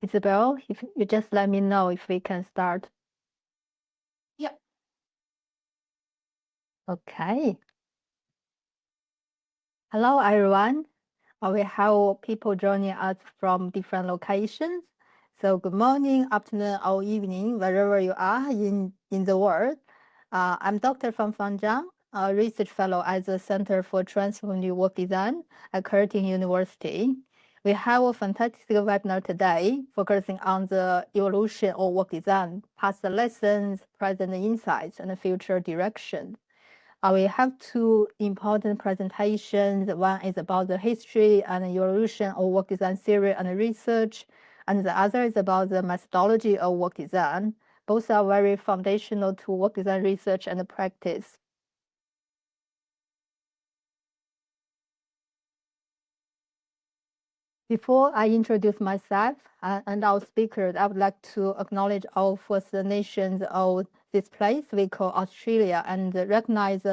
Isabel, if you just let me know if we can start. Yep. Okay. Hello, everyone. We have people joining us from different locations. So good morning, afternoon, or evening, wherever you are in the world. I'm Dr. Fangfang Zhang, a research fellow at the Center for Transformative Work Design at Curtin University. We have a fantastic webinar today focusing on the evolution of work design, past lessons, present insights, and future direction. We have two important presentations. One is about the history and evolution of work design theory and research, and the other is about the methodology of work design. Both are very foundational to work design research and practice. Before I introduce myself and our speakers, I would like to acknowledge our First Nations of this place we call Australia and recognize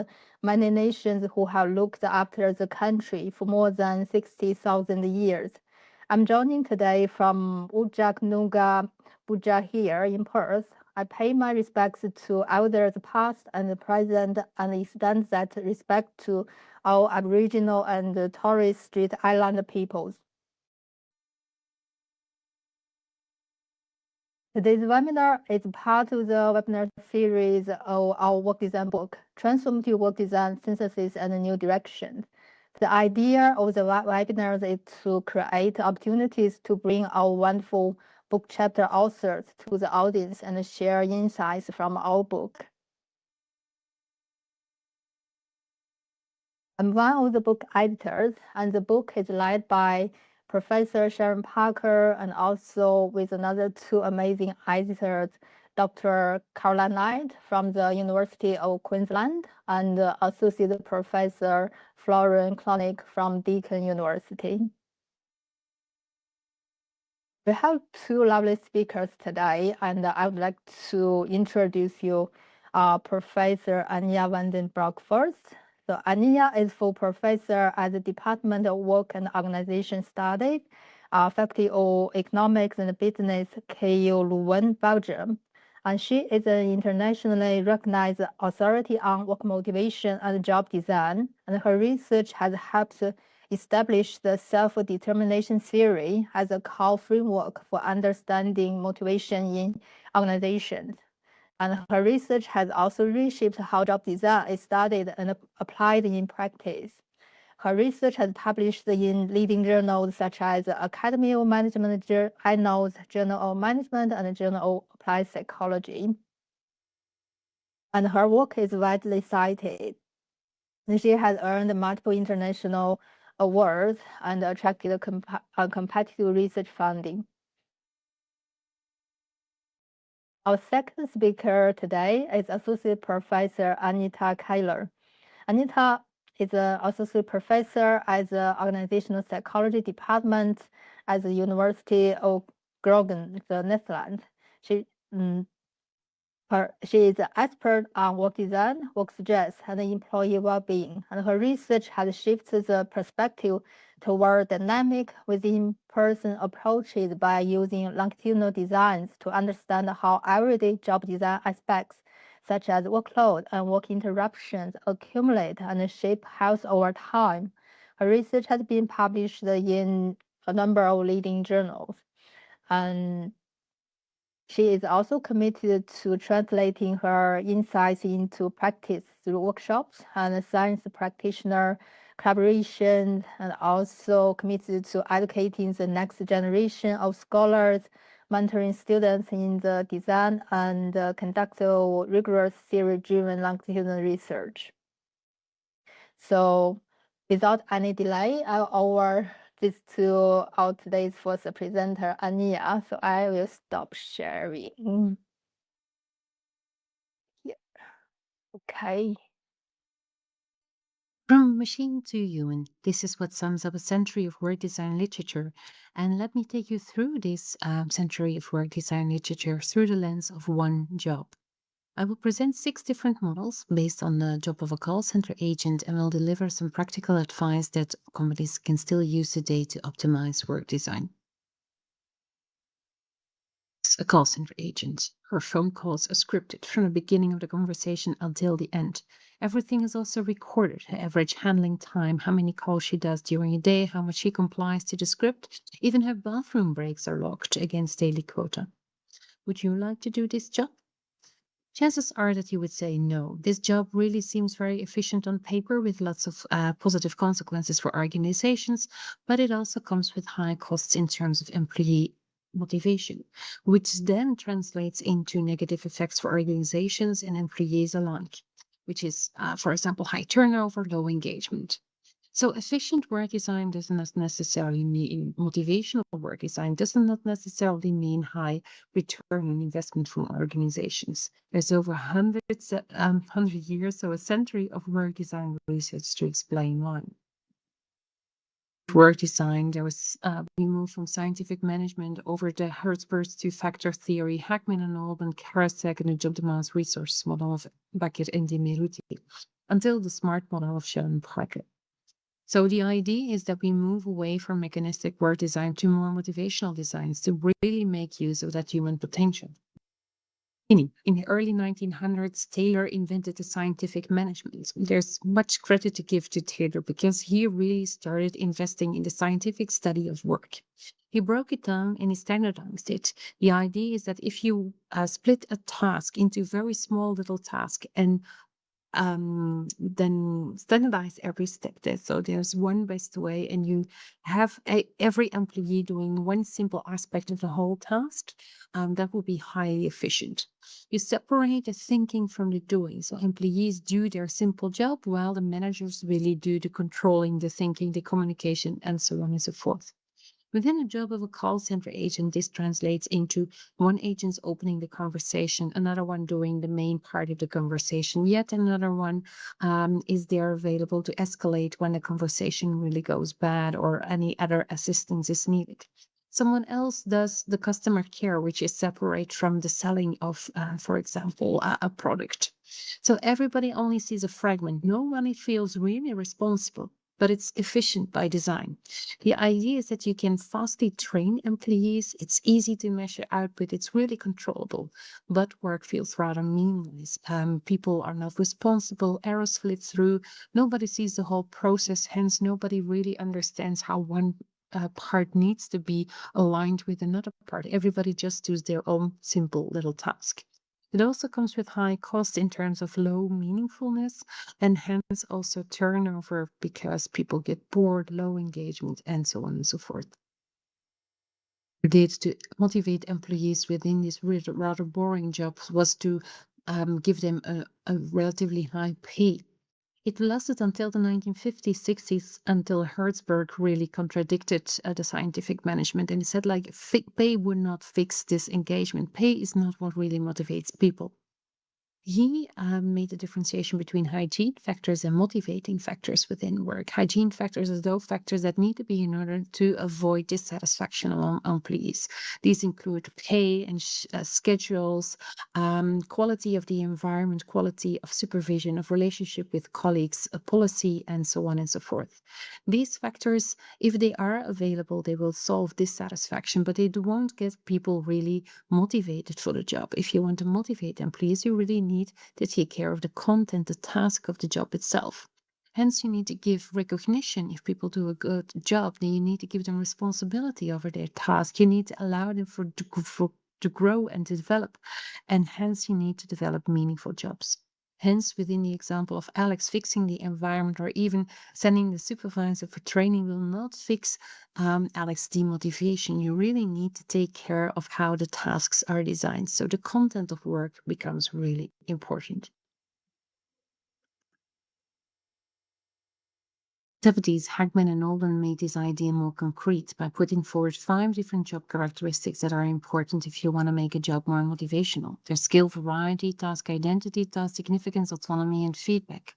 many nations who have looked after the country for more than 60,000 years. I'm joining today from Ujak Noongar Buja here in Perth. I pay my respects to elders past and present and extend that respect to our Aboriginal and Torres Strait Islander peoples. Today's webinar is part of the webinar series of our work design book, Transformative Work Design, Synthesis and New Directions. The idea of the webinars is to create opportunities to bring our wonderful book chapter authors to the audience and share insights from our book. I'm one of the book editors, and the book is led by Professor Sharon Parker and also with another two amazing editors, Dr. Caroline Knight from the University of Queensland and Associate Professor Florian Klonik from Deakin University. We have two lovely speakers today, and I would like to introduce you Professor Anja van den Broeck first. So Anita is full professor at the Department of Work and Organization Studies, Faculty of Economics and Business, KU Leuven, Belgium. And she is an internationally recognized authority on work motivation and job design, and her research has helped establish the self-determination theory as a core framework for understanding motivation in organizations. And her research has also reshaped how job design is studied and applied in practice. Her research has published in leading journals such as Academy of Management Journals, Journal of Management, and Journal of Applied Psychology. And her work is widely cited. And she has earned multiple international awards and attracted competitive research funding. Our second speaker today is Associate Professor Anita Keller. Anita is an associate professor at the Organizational Psychology Department at the University of Groningen, the Netherlands. She is an expert on work design, work stress, and employee well-being, and her research has shifted the perspective toward dynamic within-person approaches by using longitudinal designs to understand how everyday job design aspects, such as workload and work interruptions, accumulate and shape health over time. Her research has been published in a number of leading journals, and she is also committed to translating her insights into practice through workshops and science practitioner collaboration, and also committed to educating the next generation of scholars, mentoring students in the design, and conduct rigorous theory-driven longitudinal research. So without any delay, I'll over this to our today's first presenter, Anja. So I will stop sharing. Yeah. Okay. From machine to human, this is what sums up a century of work design literature. And let me take you through this century of work design literature through the lens of one job. I will present 6 different models based on the job of a call center agent and will deliver some practical advice that companies can still use today to optimize work design. a call center agent. Her phone calls are scripted from the beginning of the conversation until the end. Everything is also recorded, her average handling time, how many calls she does during a day, how much she complies to the script. Even her bathroom breaks are logged against daily quota. Would you like to do this job? Chances are that you would say no. This job really seems very efficient on paper with lots of positive consequences for organizations, but it also comes with high costs in terms of employee motivation, which then translates into negative effects for organizations and employees alike, which is, for example, high turnover, low engagement. So efficient work design does not necessarily mean motivational work design does not necessarily mean high return on investment from organizations. There's over hundreds, 100 years, so a century of work design research to explain why. Work design, we moved from scientific management over the Hertzberg to factor theory, Hackman and Olben, Karasek, and the job demands resource model of Beckett and Demiruti, until the smart model of Schoen Broeck. So the idea is that we move away from mechanistic work design to more motivational designs to really make use of that human potential. In the early 1900s, Taylor invented the scientific management. There's much credit to give to Taylor because he really started investing in the scientific study of work. He broke it down and he standardized it. The idea is that if you split a task into very small little tasks and then standardize every step there. So there's one best way, and you have every employee doing one simple aspect of the whole task. That will be highly efficient. You separate the thinking from the doing. So employees do their simple job while the managers really do the controlling, the thinking, the communication, and so on and so forth. Within the job of a call center agent, this translates into one agent's opening the conversation, another one doing the main part of the conversation, yet another one is there available to escalate when the conversation really goes bad or any other assistance is needed. Someone else does the customer care, which is separate from the selling of, for example, a product. So everybody only sees a fragment. Nobody feels really responsible, but it's efficient by design. The idea is that you can fastly train employees. It's easy to measure output. It's really controllable, but work feels rather meaningless. People are not responsible. Errors slip through. Nobody sees the whole process. Hence, nobody really understands how one part needs to be aligned with another part. Everybody just does their own simple little task. It also comes with high cost in terms of low meaningfulness and hence also turnover because people get bored, low engagement, and so on and so forth. Did to motivate employees within this rather boring job was to give them a relatively high pay. It lasted until the 1950s, 60s, until Hertzberg really contradicted the scientific management and he said, like, pay would not fix this engagement. Pay is not what really motivates people. He made a differentiation between hygiene factors and motivating factors within work. Hygiene factors are those factors that need to be in order to avoid dissatisfaction among employees. These include pay and schedules, quality of the environment, quality of supervision, of relationship with colleagues, a policy, and so on and so forth. These factors, if they are available, they will solve dissatisfaction, but they won't get people really motivated for the job. If you want to motivate employees, you really need to take care of the content, the task of the job itself. Hence, you need to give recognition. If people do a good job, then you need to give them responsibility over their task. You need to allow them to grow and to develop. And hence, you need to develop meaningful jobs. Hence, within the example of Alex fixing the environment or even sending the supervisor for training will not fix Alex's demotivation. You really need to take care of how the tasks are designed. So the content of work becomes really important. 70s, Hagman and Olden made this idea more concrete by putting forward 5 different job characteristics that are important if you want to make a job more motivational. There's skill variety, task identity, task significance, autonomy, and feedback.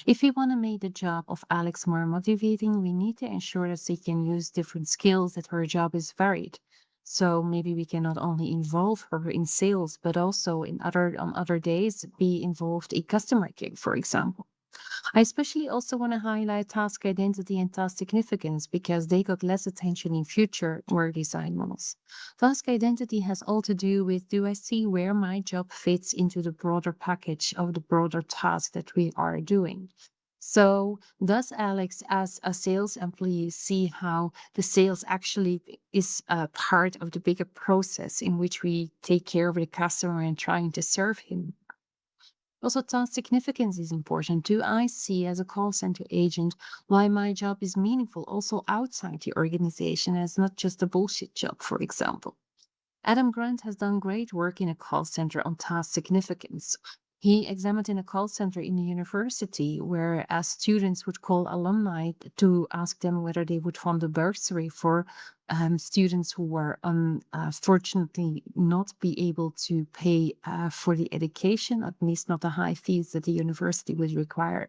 If we want to make the job of Alex more motivating, we need to ensure that she can use different skills, that her job is varied. So maybe we can not only involve her in sales, but also on other days be involved in customer care, for example. I especially also want to highlight task identity and task significance because they got less attention in future work design models. Task identity has all to do with, do I see where my job fits into the broader package of the broader task that we are doing? So does Alex, as a sales employee, see how the sales actually is a part of the bigger process in which we take care of the customer and trying to serve him? Also, task significance is important. Do I see as a call center agent why my job is meaningful also outside the organization as not just a bullshit job, for example? Adam Grant has done great work in a call center on task significance. He examined in a call center in a university where students would call alumni to ask them whether they would fund a bursary for students who were unfortunately not be able to pay for the education, at least not the high fees that the university would require.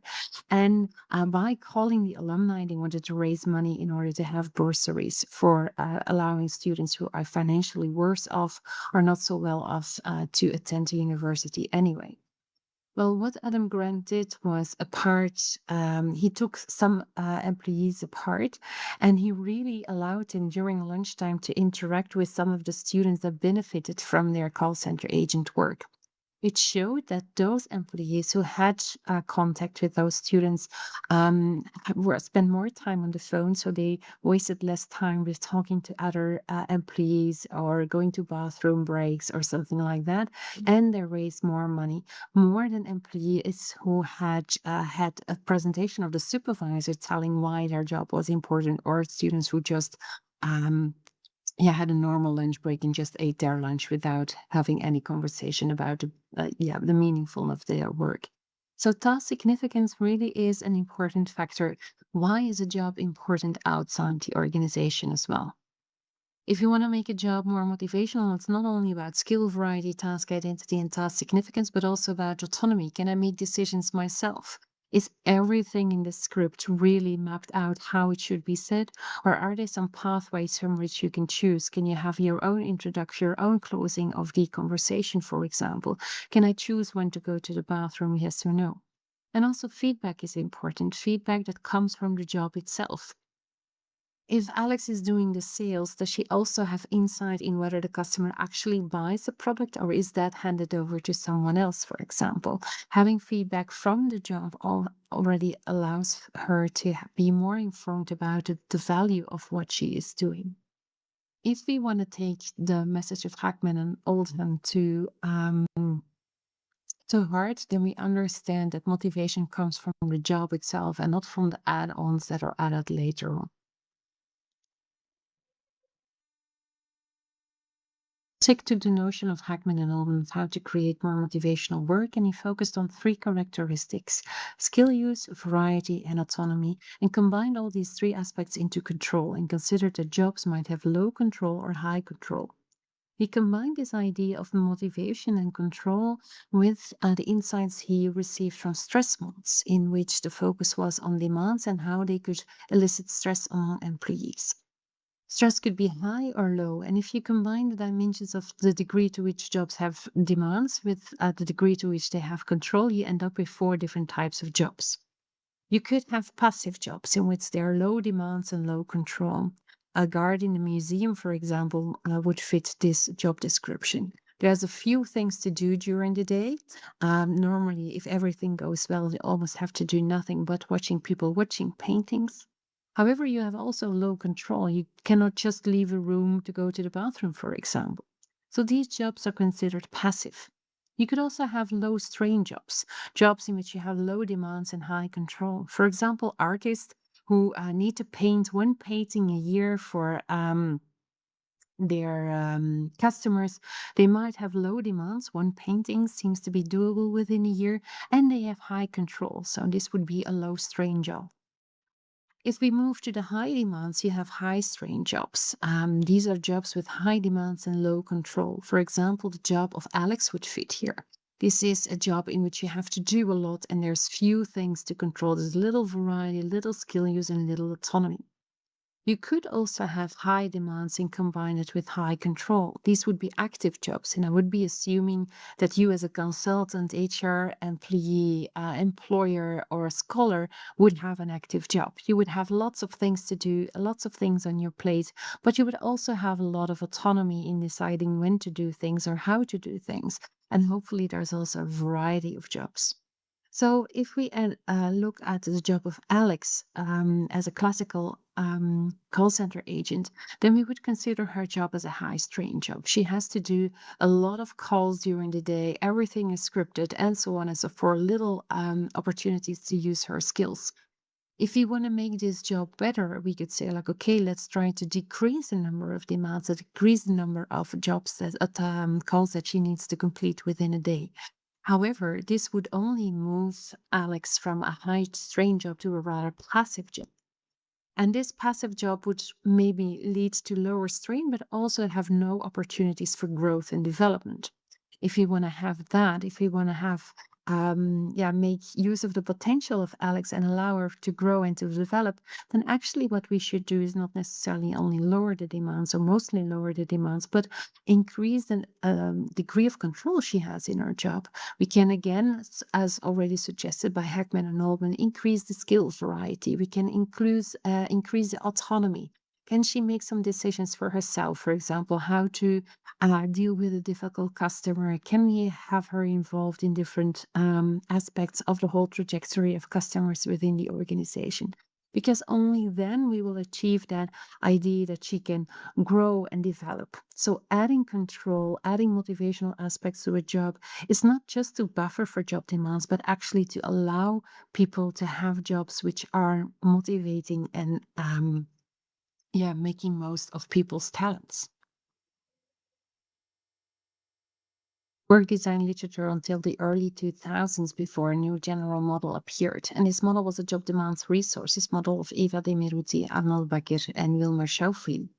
And by calling the alumni, they wanted to raise money in order to have bursaries for allowing students who are financially worse off or not so well off to attend the university anyway. Well, what Adam Grant did was he took some employees apart and he really allowed them during lunchtime to interact with some of the students that benefited from their call center agent work. It showed that those employees who had contact with those students were spent more time on the phone, so they wasted less time with talking to other employees or going to bathroom breaks or something like that, and they raised more money, more than employees who had a presentation of the supervisor telling why their job was important, or students who just um, had a normal lunch break and just ate their lunch without having any conversation about the meaningfulness of their work. So task significance really is an important factor. Why is a job important outside the organization as well? If you want to make a job more motivational, it's not only about skill variety, task identity, and task significance, but also about autonomy. Can I make decisions myself? Is everything in the script really mapped out how it should be said? Or are there some pathways from which you can choose? Can you have your own introduction, your own closing of the conversation, for example? Can I choose when to go to the bathroom, yes or no? And also, feedback is important, feedback that comes from the job itself. If Alex is doing the sales, does she also have insight in whether the customer actually buys the product or is that handed over to someone else, for example? Having feedback from the job already allows her to be more informed about the value of what she is doing. If we want to take the message of Hackman and Oldham to heart, then we understand that motivation comes from the job itself and not from the add-ons that are added later on. Stick to the notion of Hackman and Oldham of how to create more motivational work, and he focused on three characteristics: skill use, variety, and autonomy, and combined all these three aspects into control and considered that jobs might have low control or high control. He combined this idea of motivation and control with the insights he received from stress models, in which the focus was on demands and how they could elicit stress among employees. Stress could be high or low, and if you combine the dimensions of the degree to which jobs have demands with the degree to which they have control, you end up with four different types of jobs. You could have passive jobs in which there are low demands and low control. A guard in a museum, for example, would fit this job description. There's a few things to do during the day. Normally, if everything goes well, you almost have to do nothing but watching people watching paintings. However, you have also low control. You cannot just leave a room to go to the bathroom, for example. So these jobs are considered passive. You could also have low strain jobs, jobs in which you have low demands and high control. For example, artists who need to paint one painting a year for their customers, they might have low demands. One painting seems to be doable within a year, and they have high control. So this would be a low strain job. If we move to the high demands, you have high strain jobs. These are jobs with high demands and low control. For example, the job of Alex would fit here. This is a job in which you have to do a lot and there's few things to control. There's little variety, little skill use, and little autonomy. You could also have high demands and combine it with high control. These would be active jobs, and I would be assuming that you, as a consultant, HR employee, employer, or a scholar, would have an active job. You would have lots of things to do, lots of things on your plate, but you would also have a lot of autonomy in deciding when to do things or how to do things. And hopefully, there's also a variety of jobs. So if we look at the job of Alex as a classical call center agent, then we would consider her job as a high strain job. She has to do a lot of calls during the day. Everything is scripted and so on and so forth. Little opportunities to use her skills. If we want to make this job better, we could say like, okay, let's try to decrease the number of demands, decrease the number of jobs calls that she needs to complete within a day. However, this would only move Alex from a high strain job to a rather passive job. And this passive job would maybe lead to lower strain, but also have no opportunities for growth and development. If we want to have that, if we want to have make use of the potential of Alex and allow her to grow and to develop, then actually what we should do is not necessarily only lower the demands or mostly lower the demands, but increase the degree of control she has in her job. We can again, as already suggested by Heckman and Olman, increase the skill variety. We can increase the autonomy. Can she make some decisions for herself? For example, how to deal with a difficult customer? Can we have her involved in different aspects of the whole trajectory of customers within the organization? Because only then we will achieve that idea that she can grow and develop. So adding control, adding motivational aspects to a job is not just to buffer for job demands, but actually to allow people to have jobs which are motivating and making most of people's talents. Work design literature until the early 2000s before a new general model appeared. And this model was a job demands resources model of Eva de Meruti, Arnold Bakker, and Wilmer Schaufield.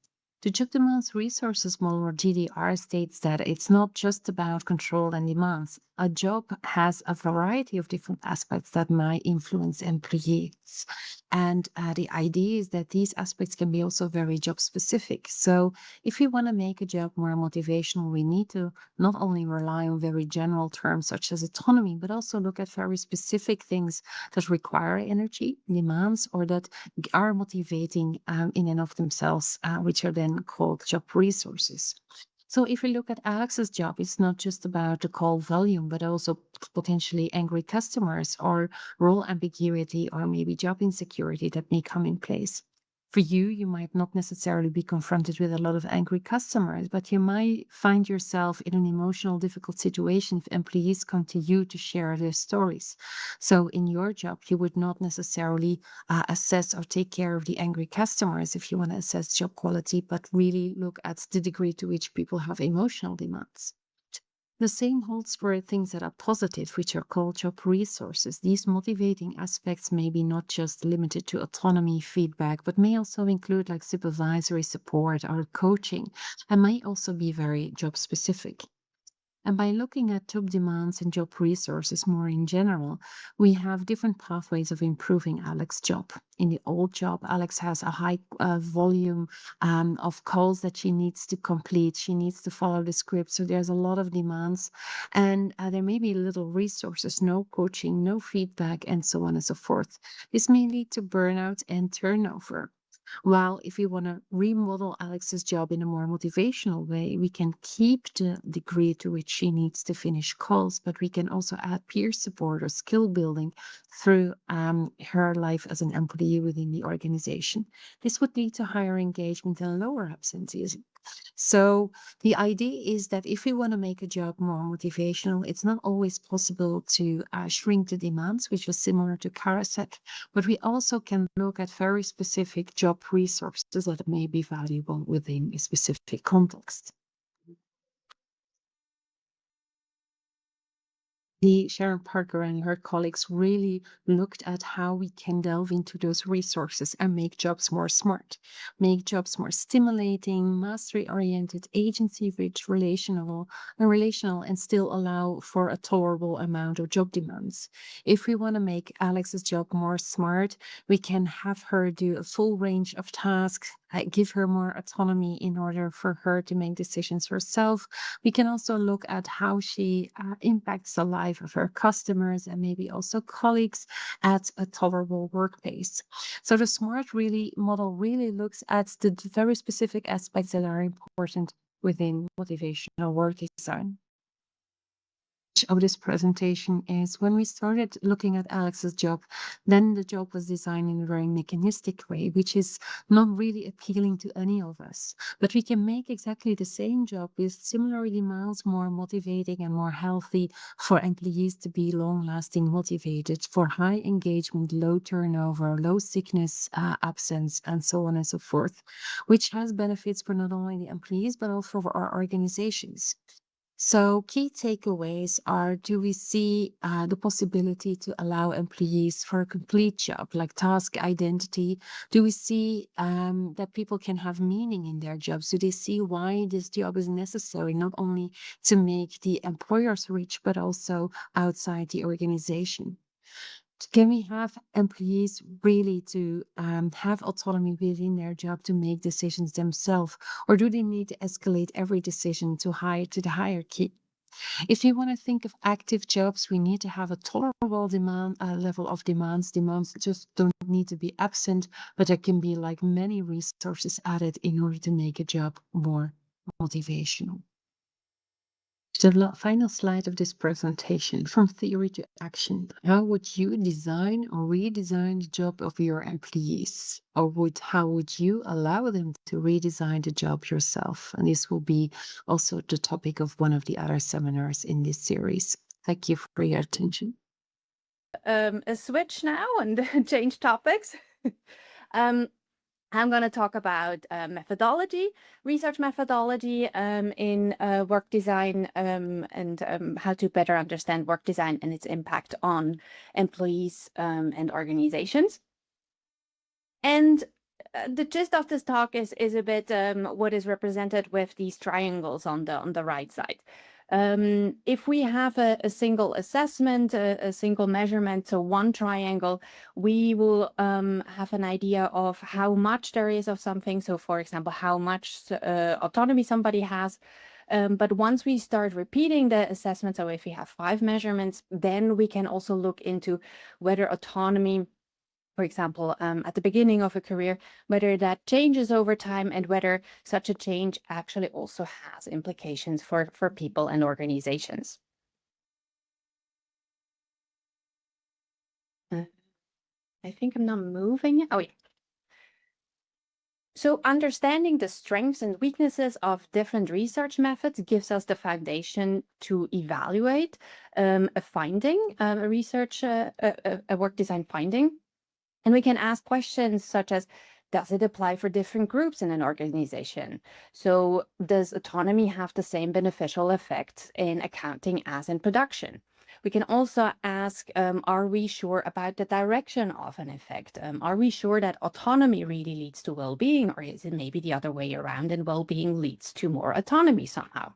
The job demands resources model, or GDR, states that it's not just about control and demands. A job has a variety of different aspects that might influence employees. And the idea is that these aspects can be also very job specific. So if we want to make a job more motivational, we need to not only rely on very general terms such as autonomy, but also look at very specific things that require energy, demands, or that are motivating in and of themselves, which are then called job resources. So if we look at Alex's job, it's not just about the call volume, but also potentially angry customers or role ambiguity or maybe job insecurity that may come in place. For you, you might not necessarily be confronted with a lot of angry customers, but you might find yourself in an emotional, difficult situation if employees come to you to share their stories. So in your job, you would not necessarily assess or take care of the angry customers if you want to assess job quality, but really look at the degree to which people have emotional demands. The same holds for things that are positive, which are called job resources. These motivating aspects may be not just limited to autonomy, feedback, but may also include like supervisory support or coaching, and may also be very job specific. And by looking at job demands and job resources more in general, we have different pathways of improving Alex's job. In the old job, Alex has a high volume of calls that she needs to complete. She needs to follow the script. So there's a lot of demands, and there may be little resources, no coaching, no feedback, and so on and so forth. This may lead to burnout and turnover. While if we want to remodel Alex's job in a more motivational way, we can keep the degree to which she needs to finish calls, but we can also add peer support or skill building through her life as an employee within the organization. This would lead to higher engagement and lower absenteeism. So the idea is that if we want to make a job more motivational, it's not always possible to shrink the demands, which is similar to Karasek, but we also can look at very specific job resources that may be valuable within a specific context. Sharon Parker and her colleagues really looked at how we can delve into those resources and make jobs more smart, make jobs more stimulating, mastery-oriented, agency-rich, relational, and still allow for a tolerable amount of job demands. If we want to make Alex's job more smart, we can have her do a full range of tasks, give her more autonomy in order for her to make decisions herself. We can also look at how she impacts the life of her customers and maybe also colleagues at a tolerable workplace. So the SMART model really looks at the very specific aspects that are important within motivational work design of this presentation is when we started looking at Alex's job, then the job was designed in a very mechanistic way, which is not really appealing to any of us. But we can make exactly the same job with similar demands more motivating and more healthy for employees to be long-lasting motivated, for high engagement, low turnover, low sickness, absence, and so on and so forth, which has benefits for not only the employees, but also for our organizations. So key takeaways are, do we see the possibility to allow employees for a complete job, like task identity? Do we see that people can have meaning in their jobs? Do they see why this job is necessary, not only to make the employers rich, but also outside the organization? Can we have employees really to have autonomy within their job to make decisions themselves, or do they need to escalate every decision to the hierarchy? If you want to think of active jobs, we need to have a tolerable level of demands. Demands just don't need to be absent, but there can be like many resources added in order to make a job more motivational. The final slide of this presentation, from theory to action. How would you design or redesign the job of your employees? Or how would you allow them to redesign the job yourself? And this will be also the topic of one of the other seminars in this series. Thank you for your attention. A switch now and change topics. I'm going to talk about methodology, research methodology in work design, and how to better understand work design and its impact on employees and organizations. And the gist of this talk is a bit what is represented with these triangles on the right side. If we have a single assessment, a single measurement, so one triangle, we will have an idea of how much there is of something. So for example, how much autonomy somebody has. But once we start repeating the assessment, so if we have 5 measurements, then we can also look into whether autonomy, for example, at the beginning of a career, whether that changes over time and whether such a change actually also has implications for people and organizations. I think I'm not moving. Oh, yeah. So understanding the strengths and weaknesses of different research methods gives us the foundation to evaluate a finding, a research, a work design finding. And we can ask questions such as, does it apply for different groups in an organization? So does autonomy have the same beneficial effects in accounting as in production? We can also ask, are we sure about the direction of an effect? Are we sure that autonomy really leads to well-being, or is it maybe the other way around and well-being leads to more autonomy somehow?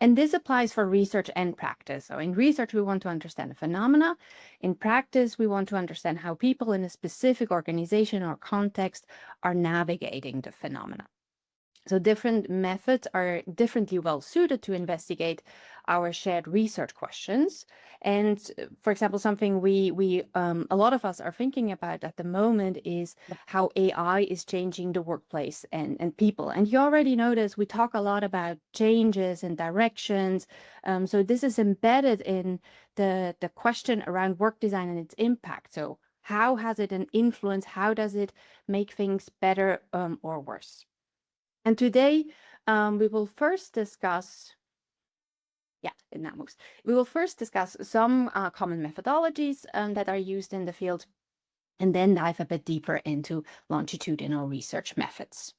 And this applies for research and practice. So in research, we want to understand a phenomena. In practice, we want to understand how people in a specific organization or context are navigating the phenomena. So different methods are differently well suited to investigate our shared research questions. And for example, something we a lot of us are thinking about at the moment is how AI is changing the workplace and people. And you already noticed we talk a lot about changes and directions. So this is embedded in the question around work design and its impact. So how has it an influence? How does it make things better or worse? And today we will first discuss, it now moves. We will first discuss some common methodologies that are used in the field, and then dive a bit deeper into longitudinal research methods.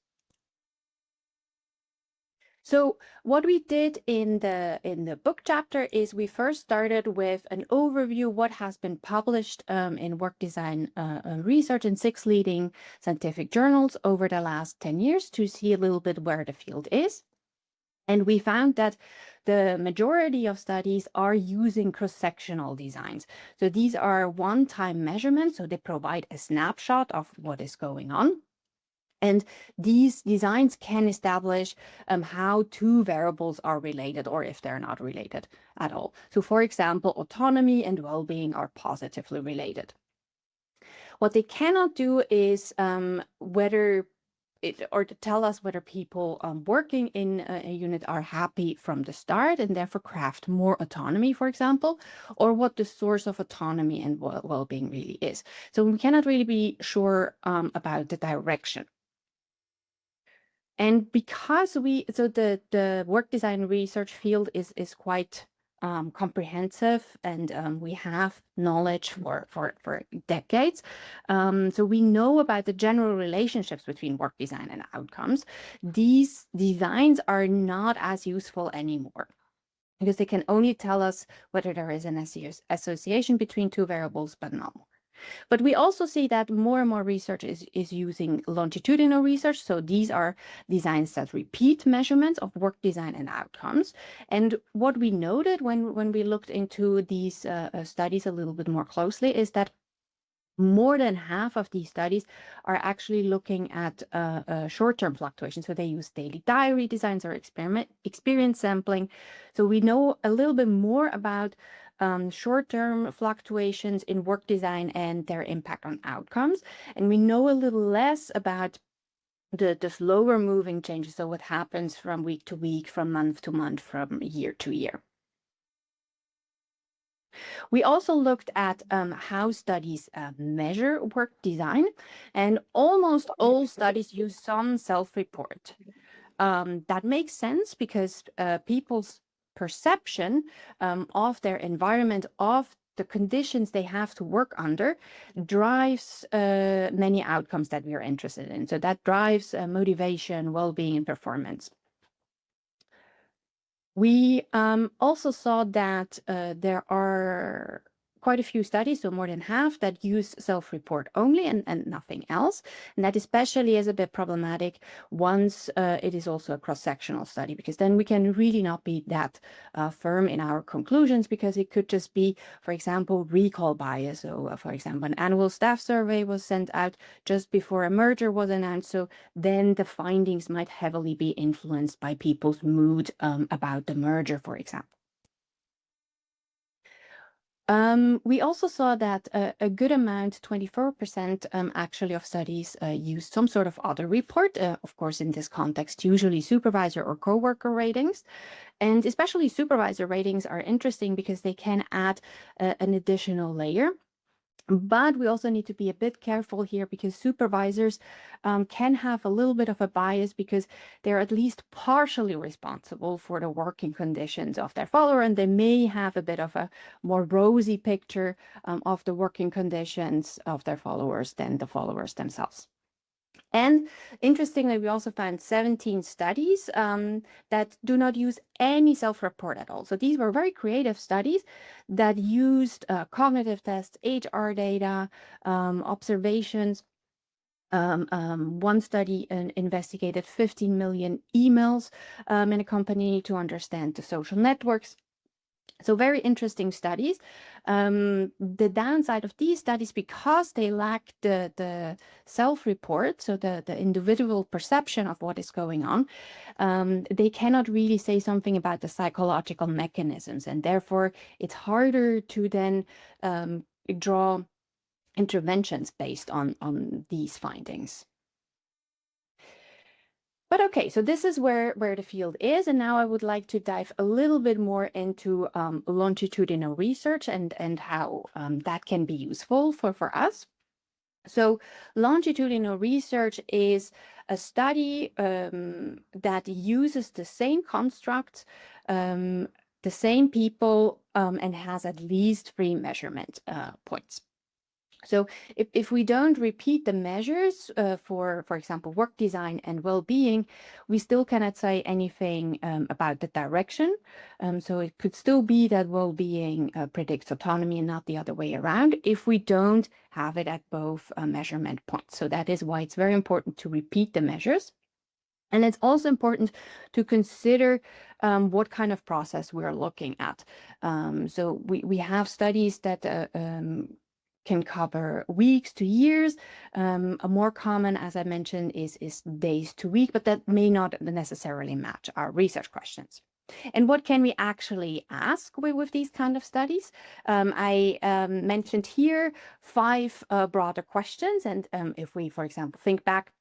So what we did in the book chapter is we first started with an overview what has been published in work design research in 6 leading scientific journals over the last 10 years to see a little bit where the field is. And we found that the majority of studies are using cross-sectional designs. So these are one-time measurements, so they provide a snapshot of what is going on. And these designs can establish how 2 variables are related or if they're not related at all. So for example, autonomy and well-being are positively related. What they cannot do is to tell us whether people working in a unit are happy from the start and therefore craft more autonomy, for example, or what the source of autonomy and well-being really is. So we cannot really be sure about the direction. And because the work design research field is quite comprehensive, and we have knowledge for decades. So we know about the general relationships between work design and outcomes. These designs are not as useful anymore because they can only tell us whether there is an association between 2 variables, but not more. But we also see that more and more research is using longitudinal research. So these are designs that repeat measurements of work design and outcomes. And what we noted when we looked into these studies a little bit more closely is that more than half of these studies are actually looking at short-term fluctuations. So they use daily diary designs or experience sampling. So we know a little bit more about short-term fluctuations in work design and their impact on outcomes. And we know a little less about the slower moving changes. So what happens from week to week, from month to month, from year to year. We also looked at how studies measure work design, and almost all studies use some self-report. That makes sense because people's perception of their environment, of the conditions they have to work under, drives many outcomes that we are interested in. So that drives motivation, well-being, and performance. We also saw that there are quite a few studies, so more than half, that use self-report only and nothing else. And that especially is a bit problematic once it is also a cross-sectional study, because then we can really not be that firm in our conclusions, because it could just be, for example, recall bias. So for example, an annual staff survey was sent out just before a merger was announced. So then the findings might heavily be influenced by people's mood about the merger, for example. We also saw that a good amount, 24% actually of studies use some sort of other report. Of course, in this context, usually supervisor or coworker ratings. And especially supervisor ratings are interesting because they can add an additional layer. But we also need to be a bit careful here because supervisors can have a little bit of a bias because they're at least partially responsible for the working conditions of their follower, and they may have a bit of a more rosy picture of the working conditions of their followers than the followers themselves. And interestingly, we also found 17 studies that do not use any self-report at all. So these were very creative studies that used cognitive tests, HR data, observations. One study investigated 15 million emails in a company to understand the social networks. So very interesting studies. The downside of these studies, because they lack the self-report, so the individual perception of what is going on, they cannot really say something about the psychological mechanisms, and therefore it's harder to then draw interventions based on these findings. But okay, so this is where the field is, and now I would like to dive a little bit more into longitudinal research and how that can be useful for us. So longitudinal research is a study that uses the same constructs, the same people, and has at least 3 measurement points. So if we don't repeat the measures for example, work design and well-being, we still cannot say anything about the direction. So it could still be that well-being predicts autonomy and not the other way around if we don't have it at both measurement points. So that is why it's very important to repeat the measures. And it's also important to consider what kind of process we're looking at. So we have studies that can cover weeks to years. A more common, as I mentioned, is days to week, but that may not necessarily match our research questions. And what can we actually ask with these kind of studies? I mentioned here 5 broader questions. And if we, for example, think back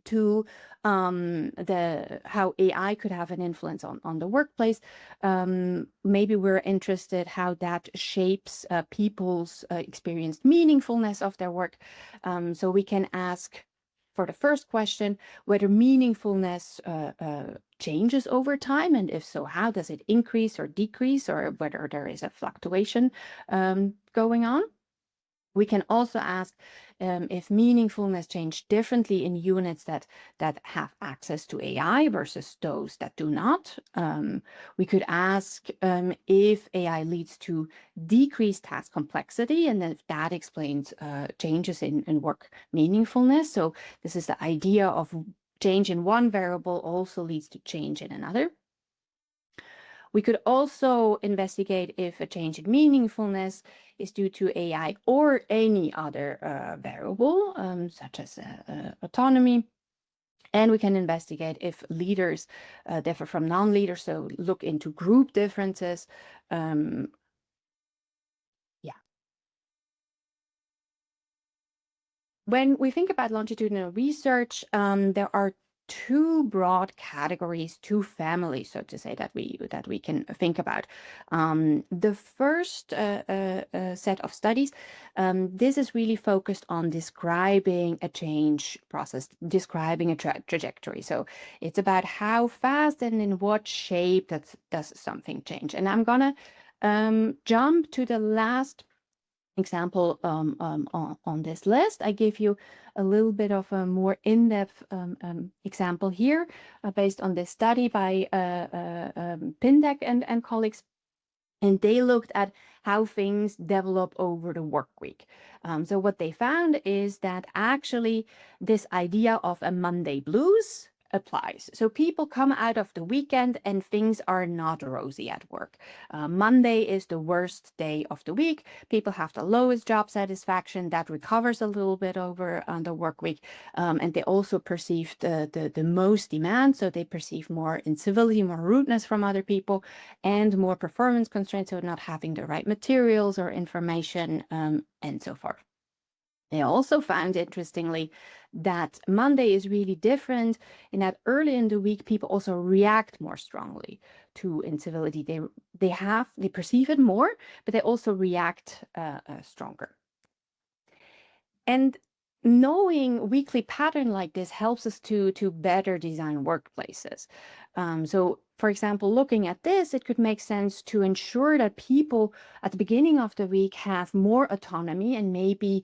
to how AI could have an influence on the workplace. Maybe we're interested how that shapes people's experienced meaningfulness of their work. So we can ask for the first question whether meaningfulness changes over time, and if so, how does it increase or decrease, or whether there is a fluctuation going on. We can also ask if meaningfulness changed differently in units that have access to AI versus those that do not. We could ask if AI leads to decreased task complexity, and then if that explains changes in work meaningfulness. So this is the idea of change in one variable also leads to change in another. We could also investigate if a change in meaningfulness is due to AI or any other variable, such as autonomy. And we can investigate if leaders differ from non-leaders, so look into group differences. When we think about longitudinal research, there are 2 broad categories, 2 families, so to say, that we can think about. The first set of studies, this is really focused on describing a change process, describing a trajectory. So it's about how fast and in what shape does something change. And I'm gonna jump to the last example on this list. I give you a little bit of a more in-depth example here based on this study by Pindek and colleagues. And they looked at how things develop over the work week. So what they found is that actually this idea of a Monday blues applies. So people come out of the weekend and things are not rosy at work. Monday is the worst day of the week. People have the lowest job satisfaction. That recovers a little bit over the work week. And they also perceive the most demand. So they perceive more incivility, more rudeness from other people, and more performance constraints, so not having the right materials or information, and so forth. They also found, interestingly, that Monday is really different in that early in the week, people also react more strongly to incivility. They perceive it more, but they also react stronger. And knowing weekly pattern like this helps us to better design workplaces. So, for example, looking at this, it could make sense to ensure that people at the beginning of the week have more autonomy, and maybe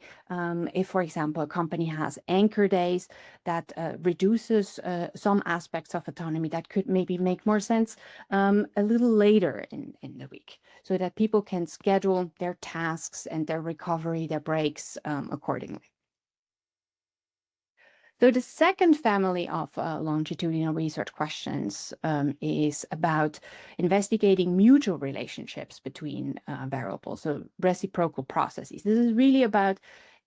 if, for example, a company has anchor days that reduces some aspects of autonomy, that could maybe make more sense a little later in the week, so that people can schedule their tasks and their recovery, their breaks accordingly. So the second family of longitudinal research questions is about investigating mutual relationships between variables, so reciprocal processes. This is really about,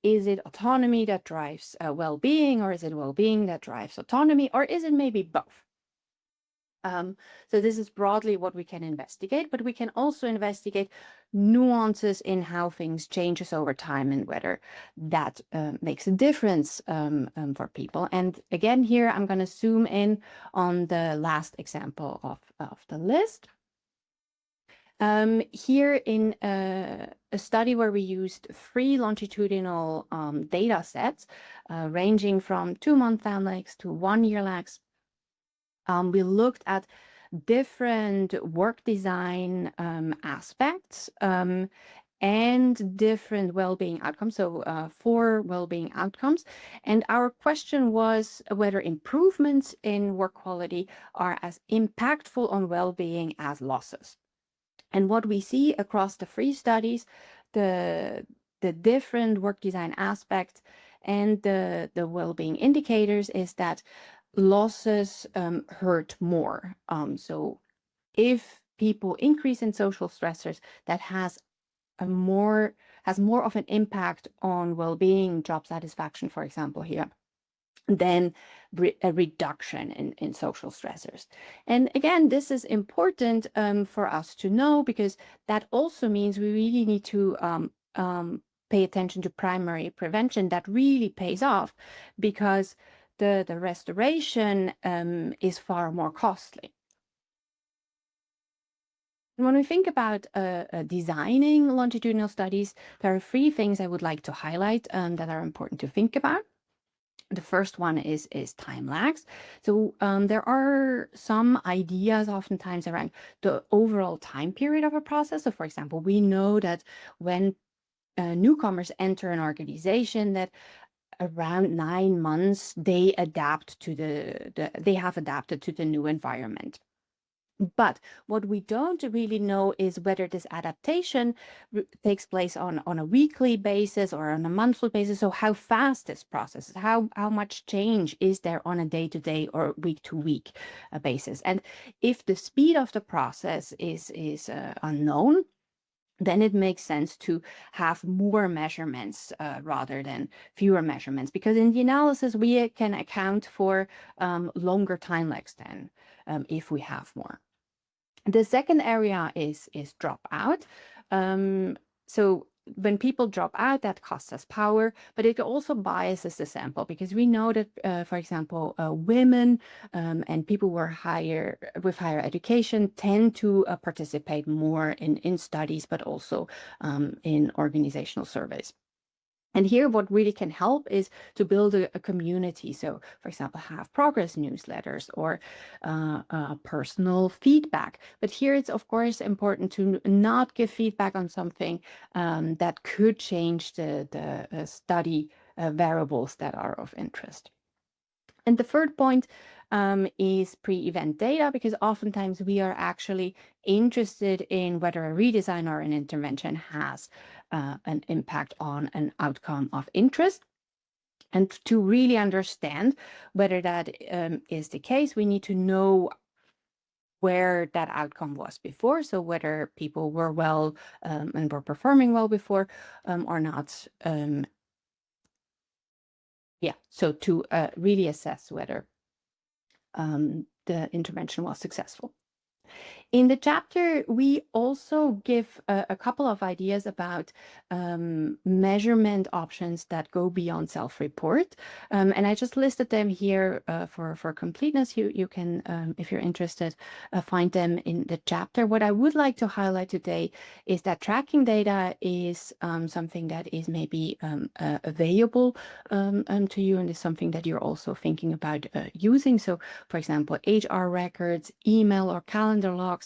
is it autonomy that drives well-being, or is it well-being that drives autonomy, or is it maybe both? So this is broadly what we can investigate, but we can also investigate nuances in how things changes over time and whether that makes a difference for people. And again, here I'm going to zoom in on the last example of the list. Here in a study where we used 3 longitudinal data sets ranging from 2-month lags to 1-year lags. We looked at different work design aspects, and different well-being outcomes, so 4 well-being outcomes. And our question was whether improvements in work quality are as impactful on well-being as losses. And what we see across the 3 studies, the different work design aspects and the well-being indicators, is that losses hurt more. So if people increase in social stressors, that has more of an impact on well-being, job satisfaction, for example, here, than a reduction in social stressors. And again, this is important for us to know, because that also means we really need to pay attention to primary prevention. That really pays off, because the restoration is far more costly. When we think about designing longitudinal studies, there are 3 things I would like to highlight that are important to think about. The first one is time lags. So there are some ideas oftentimes around the overall time period of a process. So for example, we know that when newcomers enter an organization, that around 9 months they adapt to they have adapted to the new environment. But what we don't really know is whether this adaptation takes place on a weekly basis or on a monthly basis. So how fast this process, how much change is there on a day-to-day or week-to-week basis. And if the speed of the process is unknown, then it makes sense to have more measurements rather than fewer measurements, because in the analysis we can account for longer time lags then if we have more. The second area is dropout. So when people drop out, that costs us power, but it also biases the sample, because we know that, for example, women and people who are with higher education tend to participate more in studies, but also in organizational surveys. And here, what really can help is to build a community. So, for example, have progress newsletters or personal feedback. But here, it's of course important to not give feedback on something that could change the study variables that are of interest. And the third point is pre-event data, because oftentimes we are actually interested in whether a redesign or an intervention has an impact on an outcome of interest. And to really understand whether that is the case, we need to know where that outcome was before. So whether people were well and were performing well before or not. So to really assess whether the intervention was successful. In the chapter, we also give a couple of ideas about measurement options that go beyond self-report. And I just listed them here for completeness. You can, if you're interested, find them in the chapter. What I would like to highlight today is that tracking data is something that is maybe available to you, and is something that you're also thinking about using. So, for example, HR records, email or calendar logs,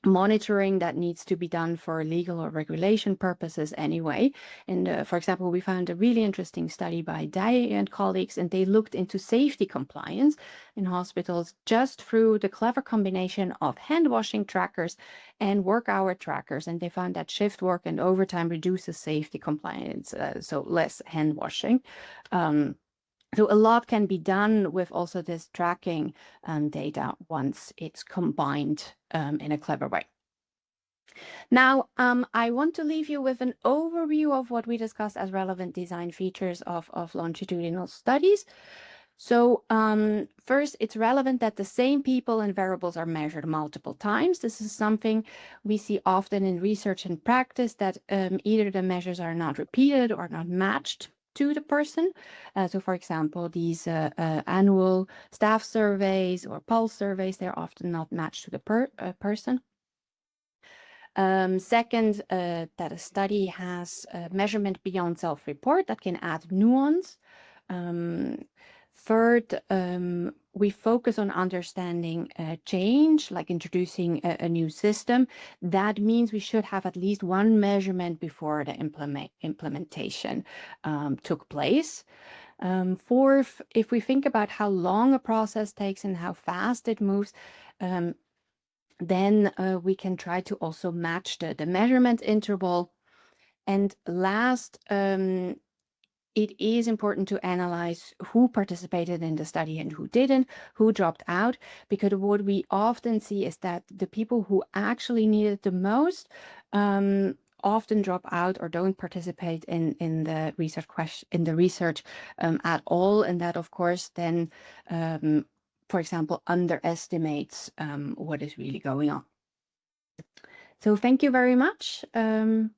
monitoring that needs to be done for legal or regulation purposes anyway. And for example, we found a really interesting study by Dye and colleagues, and they looked into safety compliance in hospitals just through the clever combination of hand washing trackers and work hour trackers. And they found that shift work and overtime reduces safety compliance, so less hand washing. So a lot can be done with also this tracking data once it's combined in a clever way. Now, I want to leave you with an overview of what we discussed as relevant design features of longitudinal studies. So first, it's relevant that the same people and variables are measured multiple times. This is something we see often in research and practice, that either the measures are not repeated or not matched to the person. So for example, these annual staff surveys or pulse surveys, they're often not matched to the person. Second, that a study has measurement beyond self-report that can add nuance. Third, we focus on understanding change, like introducing a new system. That means we should have at least one measurement before the implementation took place. Fourth, if we think about how long a process takes and how fast it moves, then we can try to also match the measurement interval. And last, it is important to analyze who participated in the study and who didn't, who dropped out, because what we often see is that the people who actually need it the most often drop out or don't participate in the research at all, and that of course then, for example, underestimates what is really going on. So thank you very much, and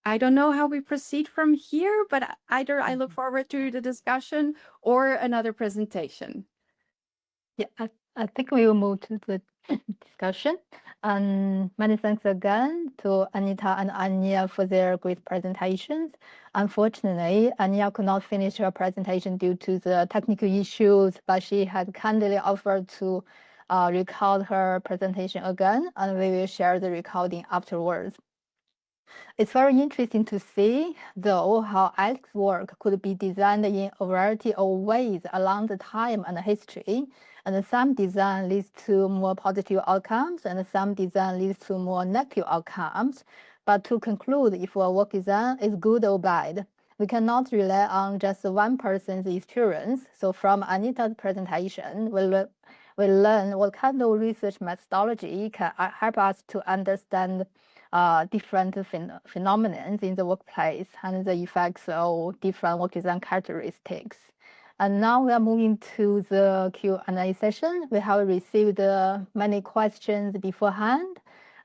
I don't know how we proceed from here, but either I look forward to the discussion or another presentation. Yeah, I think we will move to the discussion. And many thanks again to Anita and Anja for their great presentations. Unfortunately, Anja could not finish her presentation due to the technical issues, but she had kindly offered to record her presentation again, and we will share the recording afterwards. It's very interesting to see, though, how Alex's work could be designed in a variety of ways along the time and history. And some design leads to more positive outcomes, and some design leads to more negative outcomes. But to conclude, if a work design is good or bad, we cannot rely on just one person's experience. So from Anita's presentation, we learn what kind of research methodology can help us to understand different phenomena in the workplace and the effects of different work design characteristics. And now we are moving to the Q&A session. We have received many questions beforehand,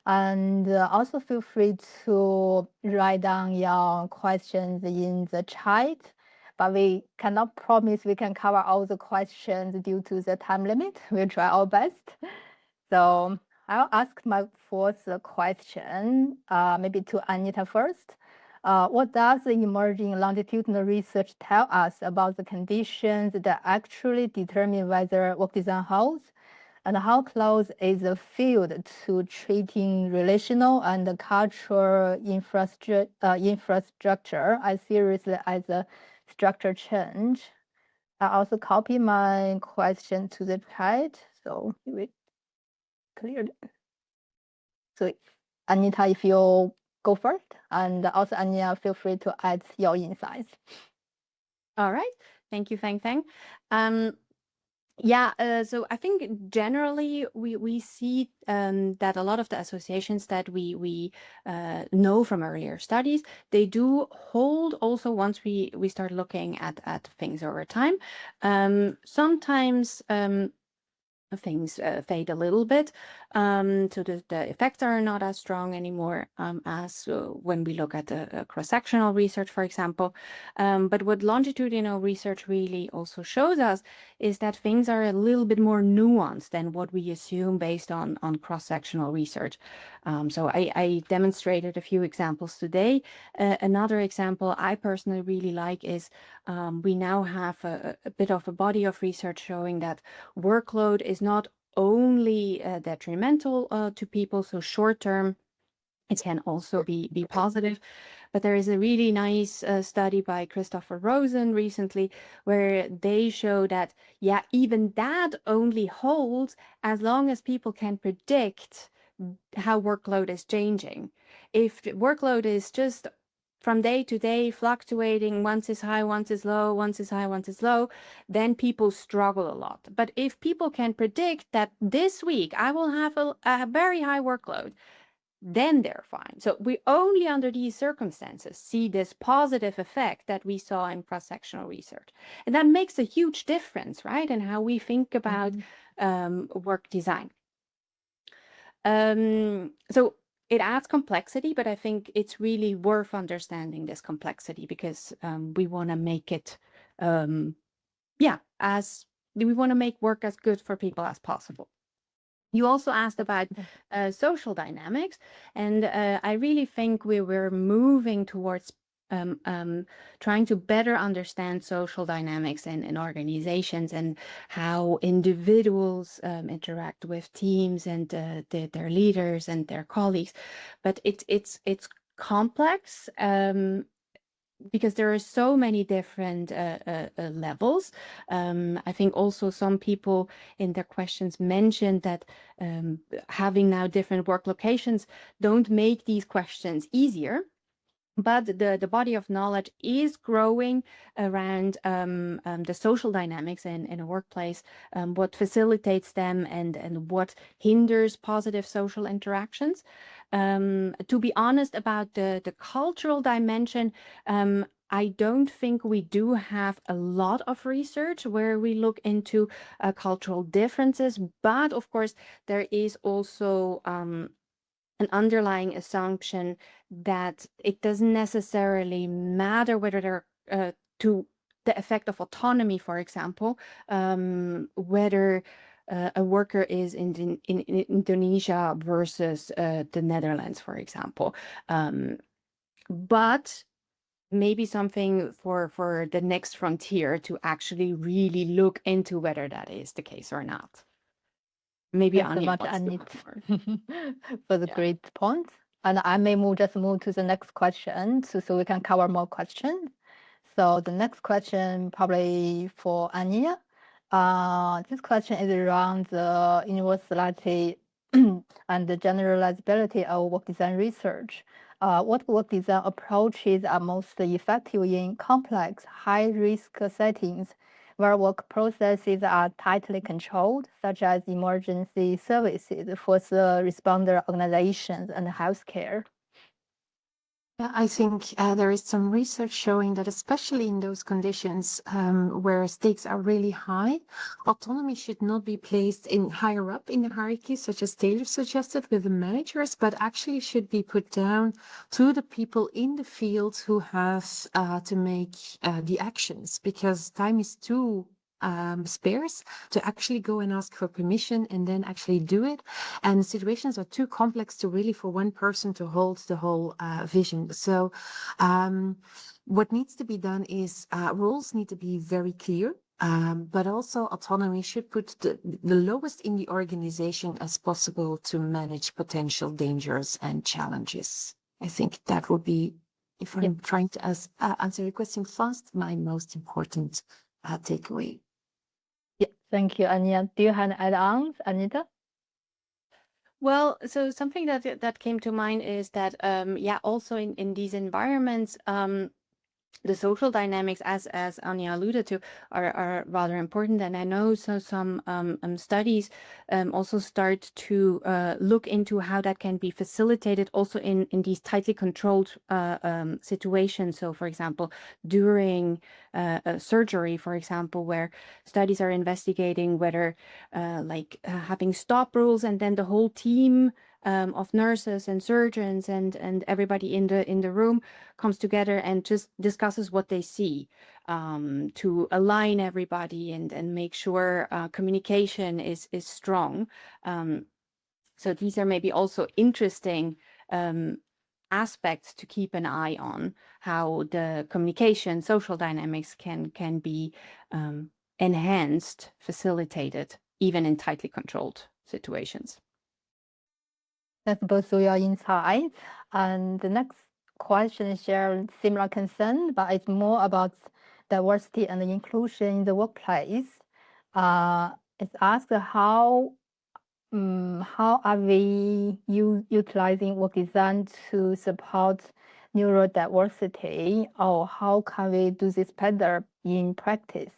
and also feel free to write down your questions in the chat, but we cannot promise we can cover all the questions due to the time limit. We'll try our best. So I'll ask my first question, maybe to Anita first. What does the emerging longitudinal research tell us about the conditions that actually determine whether work design holds? And how close is the field to treating relational and cultural infrastructure as seriously as a structure change? I also copy my question to the chat, so we cleared. So Anita, if you go first, and also Anja, feel free to add your insights. All right. Thank you, Fangfang. So I think generally we see that a lot of the associations that we know from earlier studies, they do hold also once we start looking at things over time. Sometimes things fade a little bit, so the effects are not as strong anymore as when we look at the cross-sectional research, for example. But what longitudinal research really also shows us is that things are a little bit more nuanced than what we assume based on cross-sectional research. So I demonstrated a few examples today. Another example I personally really like is we now have a bit of a body of research showing that workload is not only detrimental to people, so short term it can also be positive. But there is a really nice study by Christopher Rosen recently where they show that, yeah, even that only holds as long as people can predict how workload is changing. If the workload is just from day to day fluctuating, once is high, once is low, once is high, once is low, then people struggle a lot. But if people can predict that this week I will have a very high workload, then they're fine. So we only under these circumstances see this positive effect that we saw in cross-sectional research. And that makes a huge difference, right, in how we think about work design. So it adds complexity, but I think it's really worth understanding this complexity because we want to make it, we want to make work as good for people as possible. You also asked about social dynamics, and I really think we were moving towards trying to better understand social dynamics in organizations and how individuals interact with teams and their leaders and their colleagues. But it's complex because there are so many different levels. I think also some people in their questions mentioned that having now different work locations don't make these questions easier. But the body of knowledge is growing around the social dynamics in a workplace, what facilitates them and what hinders positive social interactions. To be honest about the cultural dimension, I don't think we do have a lot of research where we look into cultural differences, but of course there is also an underlying assumption that it doesn't necessarily matter whether they're to the effect of autonomy, for example, whether a worker is in Indonesia versus the Netherlands, for example. But maybe something for the next frontier to actually really look into whether that is the case or not. Maybe Thanks so Anja much, wants to Anita, add more. for the Yeah. great points. And I may just move to the next question so we can cover more questions. So the next question probably for Anja. This question is around the universality and the generalizability of work design research. What work design approaches are most effective in complex, high-risk settings where work processes are tightly controlled, such as emergency services, first responder organizations, and healthcare? Yeah, I think there is some research showing that especially in those conditions where stakes are really high, autonomy should not be placed in higher up in the hierarchy, such as Taylor suggested with the managers, but actually should be put down to the people in the field who have to make the actions, because time is too sparse to actually go and ask for permission and then actually do it. And situations are too complex to really for one person to hold the whole vision. So what needs to be done is rules need to be very clear. But also autonomy should put the lowest in the organization as possible to manage potential dangers and challenges. I think that would be, if I'm trying to answer your question fast, my most important takeaway. Yeah, thank you, Anja. Do you have an add-ons, Anita? Well, so something that came to mind is that also in these environments, the social dynamics, as Anja alluded to, are rather important. And I know some studies also start to look into how that can be facilitated also in these tightly controlled situations. So, for example, during surgery, for example, where studies are investigating whether having stop rules and then the whole team of nurses and surgeons and everybody in the room comes together and just discusses what they see to align everybody and make sure communication is strong. So these are maybe also interesting aspects to keep an eye on, how the communication, social dynamics can be enhanced, facilitated, even in tightly controlled situations. That's both of your insights. And the next question shares similar concern, but it's more about diversity and inclusion in the workplace. It's asked how are we utilizing work design to support neurodiversity, or how can we do this better in practice?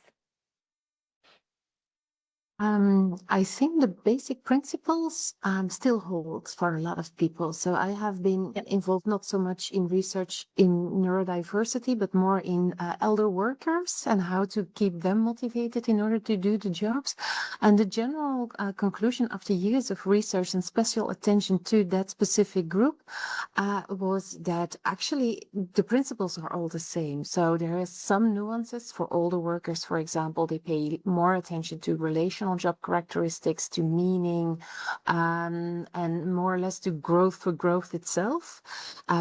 I think the basic principles still hold for a lot of people. So I have been involved not so much in research in neurodiversity, but more in elder workers and how to keep them motivated in order to do the jobs. And the general conclusion after years of research and special attention to that specific group was that actually the principles are all the same. So there is some nuances for older workers. For example, they pay more attention to relational functional job characteristics to meaning, and more or less to growth for growth itself,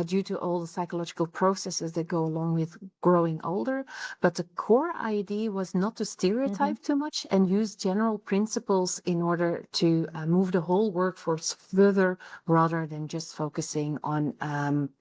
due to all the psychological processes that go along with growing older. But the core idea was not to stereotype too much and use general principles in order to move the whole workforce further, rather than just focusing on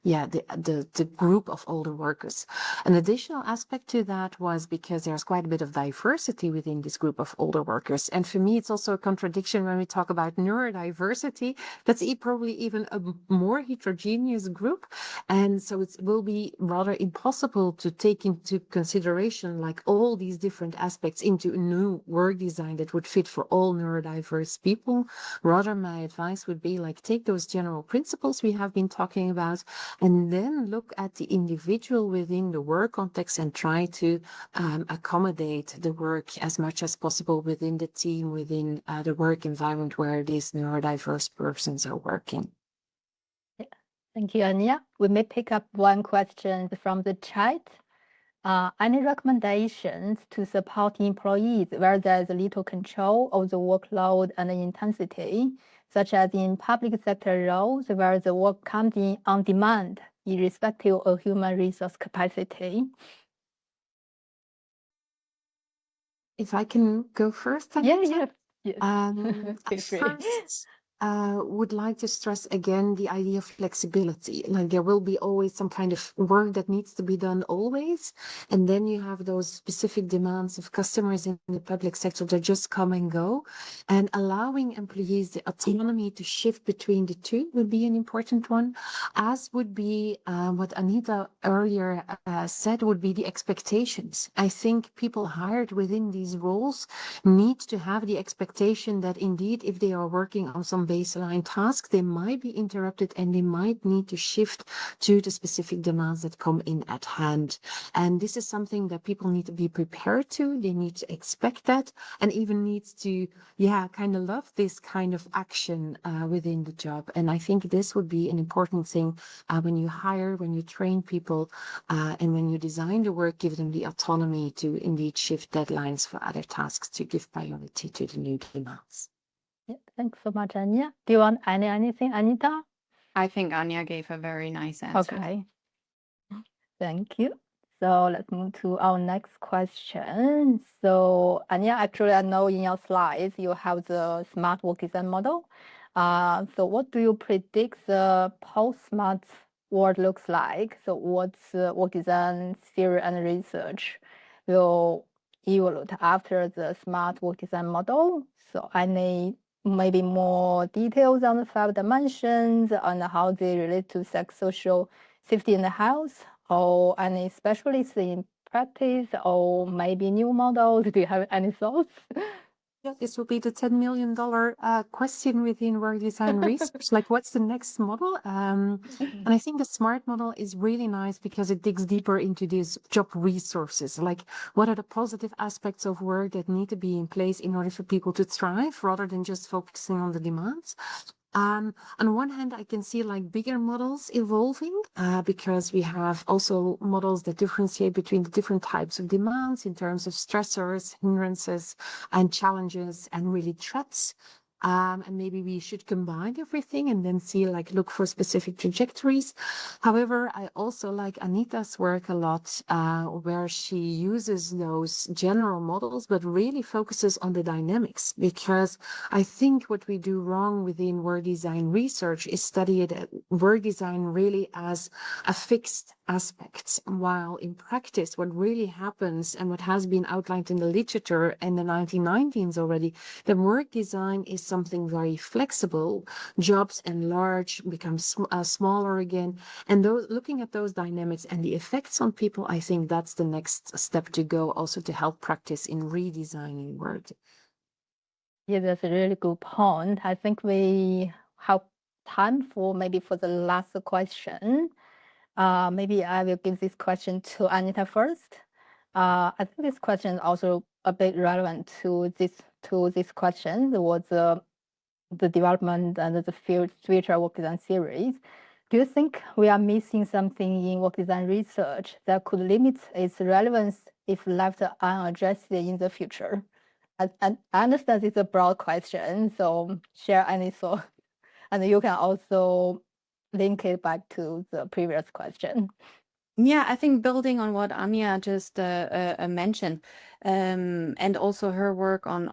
the group of older workers. An additional aspect to that was because there's quite a bit of diversity within this group of older workers. And for me, it's also a contradiction when we talk about neurodiversity. That's probably even a more heterogeneous group. And so it will be rather impossible to take into consideration like all these different aspects into a new work design that would fit for all neurodiverse people. Rather, my advice would be like take those general principles we have been talking about and then look at the individual within the work context and try to accommodate the work as much as possible within the team, within the work environment where these neurodiverse persons are working. Thank you, Anja. We may pick up one question from the chat. Any recommendations to support employees where there's little control of the workload and the intensity, such as in public sector roles where the work comes in on demand, irrespective of human resource capacity? If I can go first, Yes. First, would like to stress again the idea of flexibility. Like there will be always some kind of work that needs to be done always. And then you have those specific demands of customers in the public sector that just come and go. And allowing employees the autonomy to shift between the two would be an important one, as would be what Anita earlier said would be the expectations. I think people hired within these roles need to have the expectation that indeed, if they are working on some baseline task, they might be interrupted and they might need to shift to the specific demands that come in at hand. And this is something that people need to be prepared to. They need to expect that and even need to, kind of love this kind of action within the job. And I think this would be an important thing when you hire, when you train people, and when you design the work, give them the autonomy to indeed shift deadlines for other tasks to give priority to the new demands. Yeah, thanks so much, Anja. Do you want to add anything, Anita? I think Anja gave a very nice answer. Okay. Thank you. So let's move to our next question. So Anja, actually, I know in your slides you have the smart work design model. So what do you predict the post-smart world looks like? So what's work design theory and research will evolve after the smart work design model? So I need maybe more details on the 5 dimensions and how they relate to sex, social, safety, and health, or any specialists in practice, or maybe new models. Do you have any thoughts? Yeah, this will be the $10 million question within work design research. Like, what's the next model? And I think the SMART model is really nice because it digs deeper into these job resources. Like, what are the positive aspects of work that need to be in place in order for people to thrive, rather than just focusing on the demands? On one hand, I can see like bigger models evolving because we have also models that differentiate between the different types of demands in terms of stressors, hindrances, and challenges, and really threats. And maybe we should combine everything and then see, like, look for specific trajectories. However, I also like Anita's work a lot, where she uses those general models, but really focuses on the dynamics, because I think what we do wrong within work design research is study work design really as a fixed aspect, while in practice, what really happens and what has been outlined in the literature in the 1990s already, that work design is something very flexible. Jobs enlarge, become smaller again, and looking at those dynamics and the effects on people, I think that's the next step to go, also to help practice in redesigning work. Yeah, that's a really good point. I think we have time for the last question. Maybe I will give this question to Anita first. I think this question is also a bit relevant to this question. Was the development and the future work design series. Do you think we are missing something in work design research that could limit its relevance if left unaddressed in the future? And I understand it's a broad question, so share any thought. And you can also link it back to the previous question. Yeah, I think building on what Anja just mentioned, and also her work on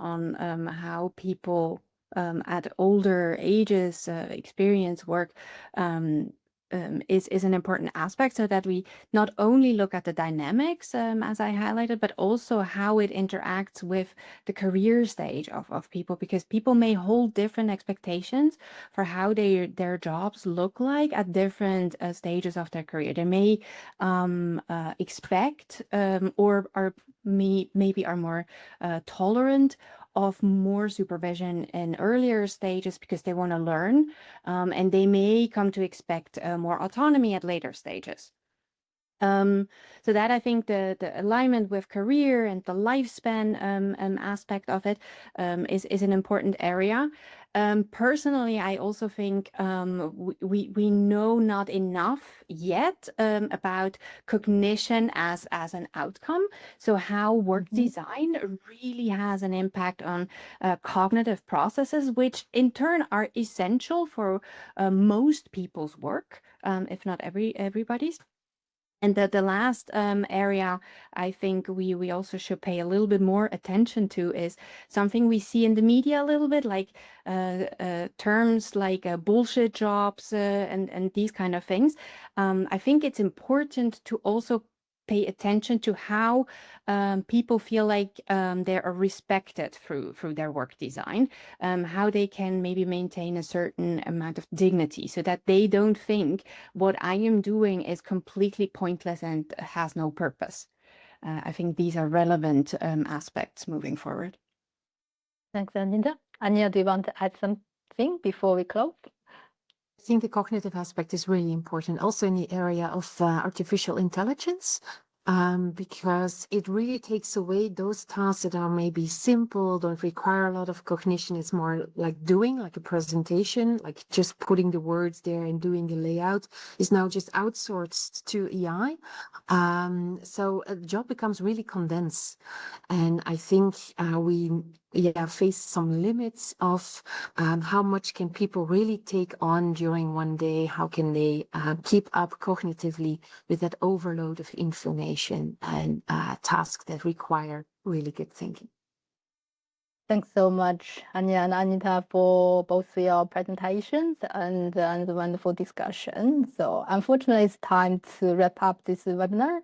how people at older ages experience work, is an important aspect, so that we not only look at the dynamics, as I highlighted, but also how it interacts with the career stage of people, because people may hold different expectations for how their jobs look like at different stages of their career. They may expect or are maybe are more tolerant of more supervision in earlier stages because they want to learn, and they may come to expect more autonomy at later stages. So that I think the alignment with career and the lifespan aspect of it is an important area. Personally, I also think we know not enough yet about cognition as an outcome. So how work design really has an impact on cognitive processes, which in turn are essential for most people's work, if not everybody's. And the last area I think we also should pay a little bit more attention to is something we see in the media a little bit, like terms like bullshit jobs and these kind of things. I think it's important to also pay attention to how people feel like they are respected through their work design, how they can maybe maintain a certain amount of dignity, so that they don't think what I am doing is completely pointless and has no purpose. I think these are relevant aspects moving forward. Thanks, Anita. Anja, do you want to add something before we close? I think the cognitive aspect is really important, also in the area of artificial intelligence, because it really takes away those tasks that are maybe simple, don't require a lot of cognition. It's more like doing, like a presentation, like just putting the words there and doing the layout is now just outsourced to AI. So the job becomes really condensed. And I think we face some limits of how much can people really take on during one day? How can they keep up cognitively with that overload of information and tasks that require really good thinking? Thanks so much, Anja and Anita, for both your presentations and the wonderful discussion. So unfortunately, it's time to wrap up this webinar.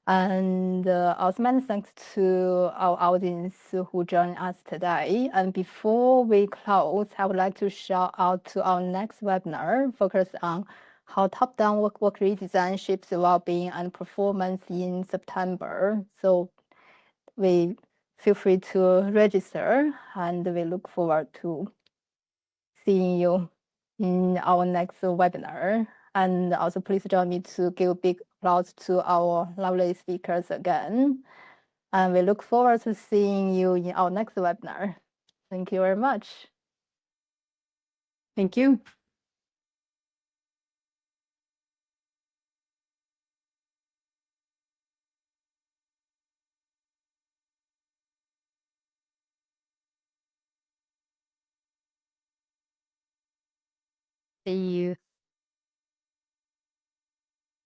And also many thanks to our audience who joined us today. And before we close, I would like to shout out to our next webinar, focused on how top-down work redesign shapes well-being and performance in September. So we feel free to register, and we look forward to seeing you in our next webinar. And also please join me to give big applause to our lovely speakers again. And we look forward to seeing you in our next webinar. Thank you very much. Thank you. See you.